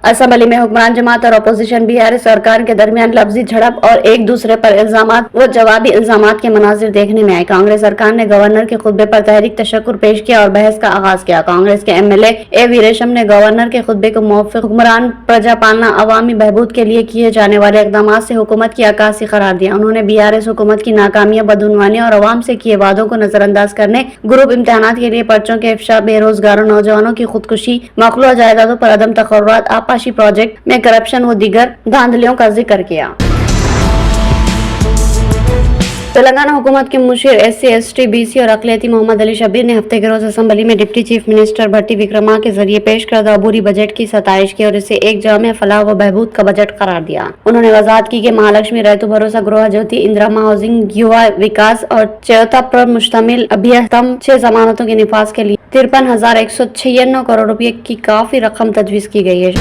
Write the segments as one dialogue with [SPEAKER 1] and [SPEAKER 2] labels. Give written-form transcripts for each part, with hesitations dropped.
[SPEAKER 1] Assembly में हुक्मरान जमात और अपोजिशन बीआरएस सरकार के दरमियान लफ्जी झड़प और एक दूसरे पर इल्जामात व जवाबी इल्जामात के मनाजिर देखने में आए। कांग्रेस सरकार ने गवर्नर के खुतबे पर तहरीक तशक्कुर पेश किया और बहस का आगाज किया। कांग्रेस के एमएलए ए वीरेशम ने गवर्नर के खुतबे को मौफिक हुक्मरान प्रजा पालना अवामी बहबूद के लिए किए जाने वाले इकदाम से हुकूमत की अक्कासी करार दिया। उन्होंने बीआरएस हुकूमत की नाकामियां, बदउनवानी और अवाम से किए वादों को नजरअंदाज करने, ग्रुप इम्तिहानात के लिए पर्चों के इफ्शा, बेरोजगारों नौजवानों की खुदकुशी, मखलूआ जायदादों पर अदम तकर्रुरात, आपाशी प्रोजेक्ट में करप्शन व दीगर धांधलियों का जिक्र किया। तेलंगाना हुकूमत के मुशीर एससी, एसटी, बीसी और अक़लियती मोहम्मद अली शब्बीर ने हफ्ते के रोज असम्बली में डिप्टी चीफ मिनिस्टर भट्टी विक्रमा के जरिए पेश करदा अबूरी बजट की सताइश की और इसे एक जामे फलाह व बहबूद का बजट करार दिया। उन्होंने वजाहत की कि महालक्ष्मी रैतु भरोसा गृह ज्योति, इंदिरा हाउसिंग, युवा विकास और चयता पर मुश्तमिल अभियतम 6 जमानतों के निफाज के लिए 53,196 करोड़ रुपए की काफी रकम तजवीज की गई है।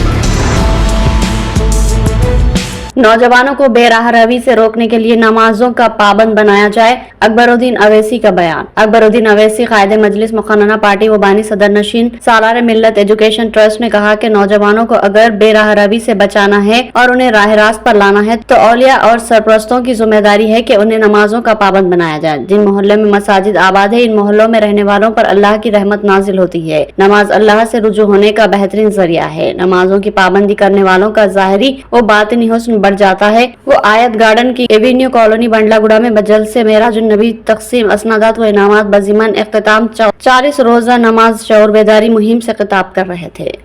[SPEAKER 1] नौजवानों को बेराहरवी से रोकने के लिए नमाजों का पाबंद बनाया जाए, अकबरुद्दीन अवैसी का बयान। अकबरुद्दीन अवैसी कायदे मजलिस मुखन्ना पार्टी व बानी सदर नशीन सालार मिल्लत एजुकेशन ट्रस्ट ने कहा कि नौजवानों को अगर बेराहरवी से बचाना है और उन्हें राह रास्त पर लाना है तो औलिया और सरपरस्तों की जिम्मेदारी है कि उन्हें नमाजों का पाबंद बनाया जाए। जिन मोहल्ले में मसाजिद आबाद है, इन मोहल्लों में रहने वालों पर अल्लाह की रहमत नाजिल होती है। नमाज अल्लाह से रुजू होने का बेहतरीन जरिया है। नमाजों की पाबंदी करने वालों का जाहिरी व बातिनी हुस्न बढ़ जाता है। वो आयत गार्डन की एवेन्यू कॉलोनी बंडलागुड़ा में बजल से मेराजुन नबी तकसीम असनादात व इनामात बजीमन इख्तिताम 40 रोजा नमाज शऊर बेदारी मुहिम से खिताब कर रहे थे।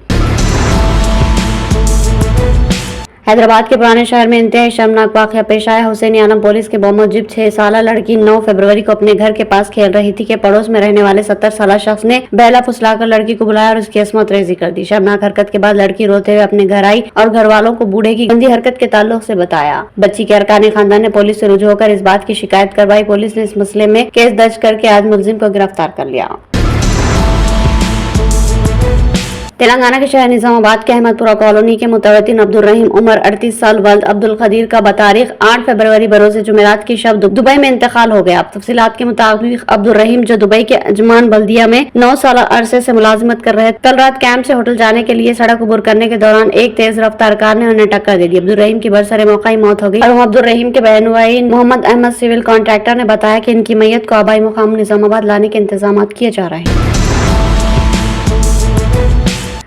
[SPEAKER 1] हैदराबाद के पुराने शहर में इंतहाई शर्मनाक वाकया पेश आया। हुसैनी आलम पुलिस के बमुजिब 6 साल लड़की 9 फरवरी को अपने घर के पास खेल रही थी कि पड़ोस में रहने वाले 70 साल शख्स ने बहला फुसलाकर लड़की को बुलाया और उसकी असमत रेजी कर दी। शर्मनाक हरकत के बाद लड़की रोते हुए अपने घर आई और घर वालों को बूढ़े की गंदी हरकत के ताल्लुक से बताया। बच्ची के अरकान खानदान ने पुलिस से रुजू होकर इस बात की शिकायत करवाई। पुलिस ने इस मसले में केस दर्ज करके आज मुलजिम को गिरफ्तार कर लिया। तेलंगाना के शहर निजामाबाद के अहमदपुरा कॉलोनी के मुतवतिन अब्दुल रहीम उम्र 38 साल वल्द अब्दुल खदीर का बतारीख 8 फरवरी बरोज जुमेरात की शब दुबई में इंतकाल हो गया। तफसीलात के मुताबिक अब्दुल रहीम जो दुबई के अजमान बल्दिया में 9 साल अरसे से मुलाजिमत कर रहे, कल रात कैंप से होटल जाने के लिए सड़क अबूर करने के दौरान एक तेज रफ्तार कार ने उन्हें टक्कर दे दी। अब्दुल रहीम की बरसरे मौका मौत हो गई और अब्दुल रहीम के बहनोई मोहम्मद अहमद सिविल कॉन्ट्रैक्टर ने बताया कि इनकी मैयत को आबाई मुकाम निजामाबाद लाने के इंतजाम किए जा रहे हैं।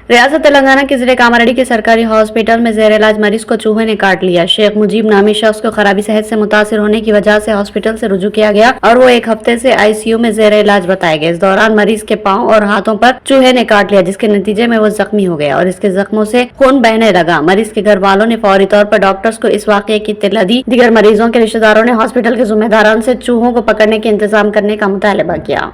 [SPEAKER 1] रियासत तेलंगाना के जिले कामारेड्डी के सरकारी हॉस्पिटल में जेर इलाज मरीज को चूहे ने काट लिया। शेख मुजीब नामी शख्स को खराबी सेहत से मुतासिर होने की वजह से हॉस्पिटल से रुजू किया गया और वो एक हफ्ते से आईसीयू में जेर इलाज बताए गए। इस दौरान मरीज के पांव और हाथों पर चूहे ने काट लिया, जिसके नतीजे में वो जख्मी हो गया और इसके जख्मों से खून बहने लगा। मरीज के घर वालों ने फौरी तौर पर डॉक्टर्स को इस वाकये की इत्तला दी। दीगर मरीजों के रिश्तेदारों ने हॉस्पिटल के जिम्मेदारान से चूहों को पकड़ने के इंतजाम करने का मुतालबा किया।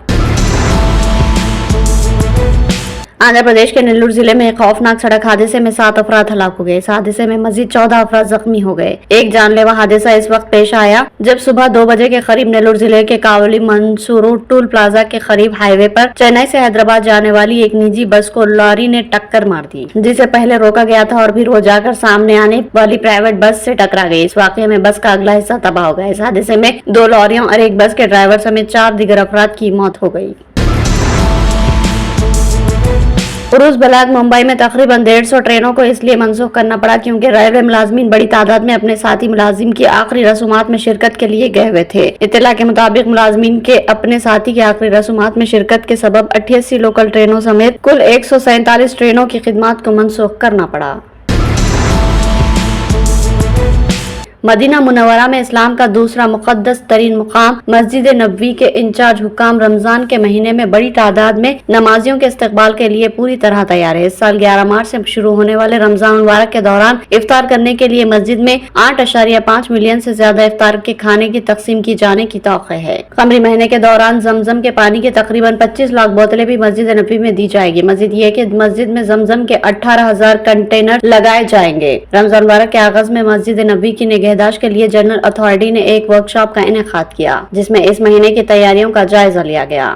[SPEAKER 1] आंध्र प्रदेश के नेल्लूर जिले में एक खौफनाक सड़क हादसे में 7 अफराद हलाक हो गए। इस हादसे में मजीद 14 अफराद जख्मी हो गए। एक जानलेवा हादसा इस वक्त पेश आया जब सुबह 2 बजे के करीब नेल्लूर जिले के कावली मंसूरू टूल प्लाजा के करीब हाईवे पर चेन्नई से हैदराबाद जाने वाली एक निजी बस को लॉरी ने टक्कर मार दी, जिसे पहले रोका गया था और फिर वो जाकर सामने आने वाली प्राइवेट बस से टकरा गई। इस वाकये में बस का अगला हिस्सा तबाह हो गया। इस हादसे में 2 लॉरियों और एक बस के ड्राइवर समेत 4 दीगर अफराद की मौत हो गई। उरूस बलाग मुंबई में तकरीबन 150 ट्रेनों को इसलिए मंसूख करना पड़ा क्योंकि रेलवे मुलाजमीन बड़ी तादाद में अपने साथी मुलाजिम की आखिरी रसूमात में शिरकत के लिए गए हुए थे। इत्तला के मुताबिक मुलाजमीन के अपने साथी की आखिरी रसूमात में शिरकत के सबब 88 लोकल ट्रेनों समेत कुल 147 ट्रेनों की खिदमत को मंसूख करना पड़ा। मदीना मुनव्वरा में इस्लाम का दूसरा मुकद्दस तरीन मुकाम मस्जिद नबवी के इंचार्ज हुकाम रमजान के महीने में बड़ी तादाद में नमाजियों के इस्तकबाल के लिए पूरी तरह तैयार है। इस साल 11 मार्च से शुरू होने वाले रमजान मुबारक के दौरान इफ्तार करने के लिए मस्जिद में 8.5 मिलियन से ज्यादा इफ्तार के खाने की तकसीम की जाने की तौक़्क़ा है। कमरी महीने के दौरान जमजम के पानी के तकरीबन 25 लाख बोतलें भी मस्जिद नबवी में दी जाएगी। मस्जिद ये कि मस्जिद में जमजम के 18,000 कंटेनर लगाए जाएंगे। रमजान मुबारक के आगाज में मस्जिद नबवी की निगहदाश्त के लिए जनरल अथॉरिटी ने एक वर्कशॉप का इनेकाद किया, जिसमें इस महीने की तैयारियों का जायजा लिया गया।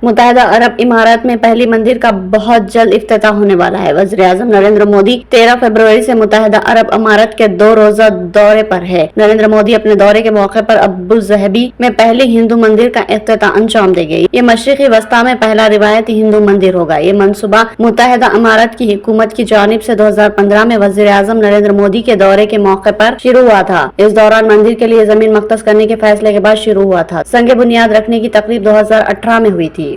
[SPEAKER 1] متحدہ عرب امارات میں پہلی مندر کا بہت جلد افتتاح ہونے والا ہے۔ وزیر اعظم نریندر مودی 13 فروری سے متحدہ عرب امارات کے 2 روزہ دورے پر ہے۔ نریندر مودی اپنے دورے کے موقع پر ابوظہبی میں پہلے ہندو مندر کا افتتاح انجام دے گئے۔ یہ مشرقی وسطی میں پہلا روایتی ہندو مندر ہوگا۔ یہ منصوبہ متحدہ امارات کی حکومت کی جانب سے 2015 میں وزیر اعظم نریندر مودی کے دورے کے موقع پر شروع ہوا تھا۔ اس دوران مندر کے لیے زمین مختص کرنے کے فیصلے کے بعد شروع ہوا تھا۔ سنگ بنیاد رکھنے کی تقریب 2018 میں ہوئی تھی۔